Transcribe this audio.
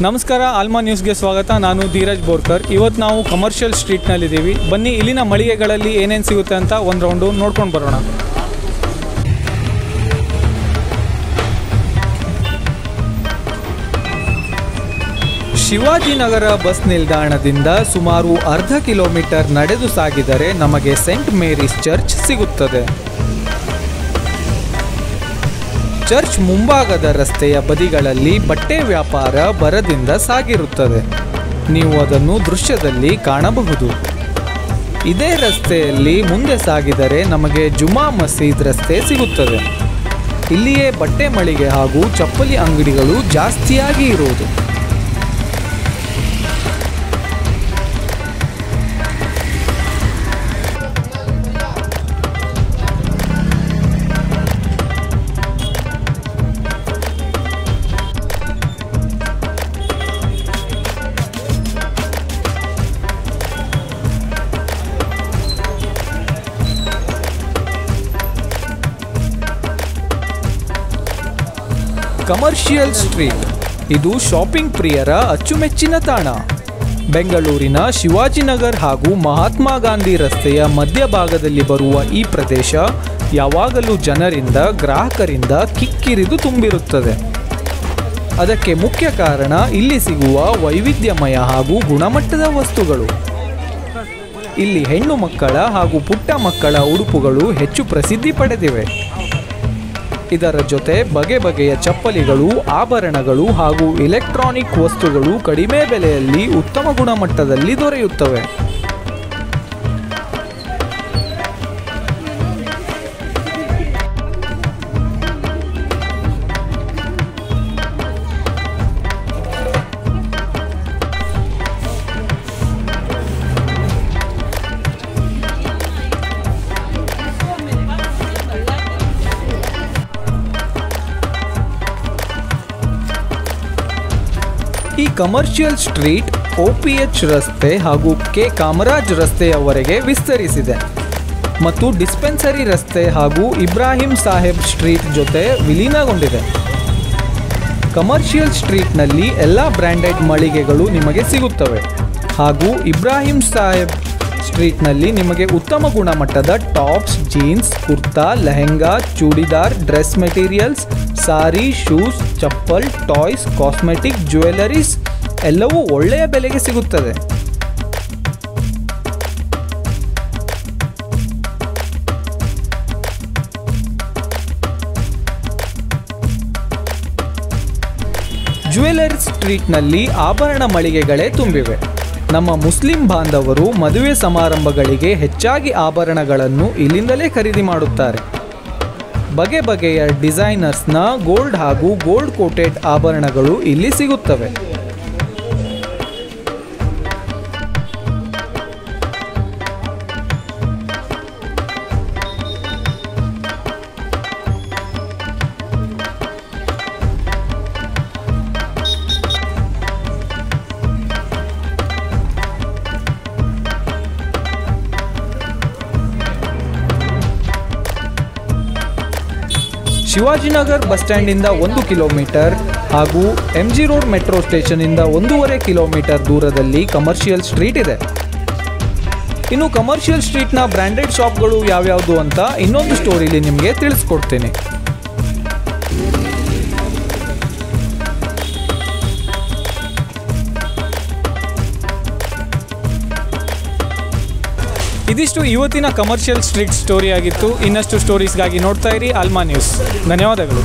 ನಮಸ್ಕಾರ, ಆಲ್ಮಾ ನ್ಯೂಸ್ಗೆ ಸ್ವಾಗತ. ನಾನು ಧೀರಜ್ ಬೋರ್ಕರ್. ಇವತ್ತು ನಾವು ಕಮರ್ಷಿಯಲ್ ಸ್ಟ್ರೀಟ್ನಲ್ಲಿದ್ದೀವಿ. ಬನ್ನಿ ಇಲ್ಲಿನ ಮಳಿಗೆಗಳಲ್ಲಿ ಏನೇನು ಸಿಗುತ್ತೆ ಅಂತ ಒಂದು ರೌಂಡು ನೋಡ್ಕೊಂಡು ಬರೋಣ. ಶಿವಾಜಿನಗರ ಬಸ್ ನಿಲ್ದಾಣದಿಂದ ಸುಮಾರು ಅರ್ಧ ಕಿಲೋಮೀಟರ್ ನಡೆದು ಸಾಗಿದರೆ ನಮಗೆ ಸೆಂಟ್ ಮೇರೀಸ್ ಚರ್ಚ್ ಸಿಗುತ್ತದೆ. ಚರ್ಚ್ ಮುಂಭಾಗದ ರಸ್ತೆಯ ಬದಿಗಳಲ್ಲಿ ಬಟ್ಟೆ ವ್ಯಾಪಾರ ಭರದಿಂದ ಸಾಗಿರುತ್ತದೆ. ನೀವು ಅದನ್ನು ದೃಶ್ಯದಲ್ಲಿ ಕಾಣಬಹುದು. ಇದೇ ರಸ್ತೆಯಲ್ಲಿ ಮುಂದೆ ಸಾಗಿದರೆ ನಮಗೆ ಜುಮಾ ಮಸೀದ್ ರಸ್ತೆ ಸಿಗುತ್ತದೆ. ಇಲ್ಲಿಯೇ ಬಟ್ಟೆ ಮಳಿಗೆ ಹಾಗೂ ಚಪ್ಪಲಿ ಅಂಗಡಿಗಳು ಜಾಸ್ತಿಯಾಗಿ ಇರುವುದು. ಕಮರ್ಷಿಯಲ್ ಸ್ಟ್ರೀಟ್ ಇದು ಶಾಪಿಂಗ್ ಪ್ರಿಯರ ಅಚ್ಚುಮೆಚ್ಚಿನ ತಾಣ. ಬೆಂಗಳೂರಿನ ಶಿವಾಜಿನಗರ್ ಹಾಗೂ ಮಹಾತ್ಮ ಗಾಂಧಿ ರಸ್ತೆಯ ಮಧ್ಯಭಾಗದಲ್ಲಿ ಬರುವ ಈ ಪ್ರದೇಶ ಯಾವಾಗಲೂ ಜನರಿಂದ, ಗ್ರಾಹಕರಿಂದ ಕಿಕ್ಕಿರಿದು ತುಂಬಿರುತ್ತದೆ. ಅದಕ್ಕೆ ಮುಖ್ಯ ಕಾರಣ ಇಲ್ಲಿ ಸಿಗುವ ವೈವಿಧ್ಯಮಯ ಹಾಗೂ ಗುಣಮಟ್ಟದ ವಸ್ತುಗಳು. ಇಲ್ಲಿ ಹೆಣ್ಣು ಮಕ್ಕಳ ಹಾಗೂ ಪುಟ್ಟ ಮಕ್ಕಳ ಉಡುಪುಗಳು ಹೆಚ್ಚು ಪ್ರಸಿದ್ಧಿ ಪಡೆದಿವೆ. ಇದರ ಜೊತೆ ಬಗೆ ಬಗೆಯ ಚಪ್ಪಲಿಗಳು, ಆಭರಣಗಳು ಹಾಗೂ ಎಲೆಕ್ಟ್ರಾನಿಕ್ ವಸ್ತುಗಳು ಕಡಿಮೆ ಬೆಲೆಯಲ್ಲಿ ಉತ್ತಮ ಗುಣಮಟ್ಟದಲ್ಲಿ ದೊರೆಯುತ್ತವೆ. ಈ ಕಮರ್ಷಿಯಲ್ ಸ್ಟ್ರೀಟ್ OPH ರಸ್ತೆ ಹಾಗೂ ಕೆ ಕಾಮರಾಜ್ ರಸ್ತೆಯವರೆಗೆ ವಿಸ್ತರಿಸಿದೆ ಮತ್ತು ಡಿಸ್ಪೆನ್ಸರಿ ರಸ್ತೆ ಹಾಗೂ ಇಬ್ರಾಹಿಂ ಸಾಹೇಬ್ ಸ್ಟ್ರೀಟ್ ಜೊತೆ ವಿಲೀನಗೊಂಡಿದೆ. ಕಮರ್ಷಿಯಲ್ ಸ್ಟ್ರೀಟ್ನಲ್ಲಿ ಎಲ್ಲ ಬ್ರ್ಯಾಂಡೆಡ್ ಮಳಿಗೆಗಳು ನಿಮಗೆ ಸಿಗುತ್ತವೆ ಹಾಗೂ ಇಬ್ರಾಹಿಂ ಸಾಹೇಬ್ ಸ್ಟ್ರೀಟ್ನಲ್ಲಿ ನಿಮಗೆ ಉತ್ತಮ ಗುಣಮಟ್ಟದ tops, jeans, kurta, lehenga, churidar, dress materials, sari, shoes, chappal, toys, cosmetic, jewelleries ಎಲ್ಲವೂ ಒಳ್ಳೆಯ ಬೆಲೆಗೆ ಸಿಗುತ್ತದೆ. ಜ್ಯುವೆಲರಿ ಸ್ಟ್ರೀಟ್ನಲ್ಲಿ ಆಭರಣ ಮಳಿಗೆಗಳೇ ತುಂಬಿವೆ. ನಮ್ಮ ಮುಸ್ಲಿಂ ಬಾಂಧವರು ಮದುವೆ ಸಮಾರಂಭಗಳಿಗೆ ಹೆಚ್ಚಾಗಿ ಆಭರಣಗಳನ್ನು ಇಲ್ಲಿಂದಲೇ ಖರೀದಿ ಮಾಡುತ್ತಾರೆ. ಬಗೆ ಬಗೆಯ ಡಿಸೈನರ್ಸ್ನ ಗೋಲ್ಡ್ ಹಾಗೂ ಗೋಲ್ಡ್ ಕೋಟೆಡ್ ಆಭರಣಗಳು ಇಲ್ಲಿ ಸಿಗುತ್ತವೆ. ಶಿವಾಜಿನಗರ್ ಬಸ್ ಸ್ಟ್ಯಾಂಡಿಂದ 1 ಕಿಲೋಮೀಟರ್ ಹಾಗೂ MG ರೋಡ್ ಮೆಟ್ರೋ ಸ್ಟೇಷನ್ನಿಂದ 1.5 ಕಿಲೋಮೀಟರ್ ದೂರದಲ್ಲಿ ಕಮರ್ಷಿಯಲ್ ಸ್ಟ್ರೀಟ್ ಇದೆ. ಇನ್ನು ಕಮರ್ಷಿಯಲ್ ಸ್ಟ್ರೀಟ್ನ ಬ್ರ್ಯಾಂಡೆಡ್ ಶಾಪ್ಗಳು ಯಾವ್ಯಾವುದು ಅಂತ ಇನ್ನೊಂದು ಸ್ಟೋರಿಲಿ ನಿಮಗೆ ತಿಳಿಸ್ಕೊಡ್ತೀನಿ. ಇದಿಷ್ಟು ಇವತ್ತಿನ ಕಮರ್ಷಿಯಲ್ ಸ್ಟ್ರೀಟ್ ಸ್ಟೋರಿ ಆಗಿತ್ತು. ಇನ್ನಷ್ಟು ಸ್ಟೋರೀಸ್ಗಾಗಿ ನೋಡ್ತಾ ಇರಿ ಆಲ್ಮಾ ನ್ಯೂಸ್. ಧನ್ಯವಾದಗಳು.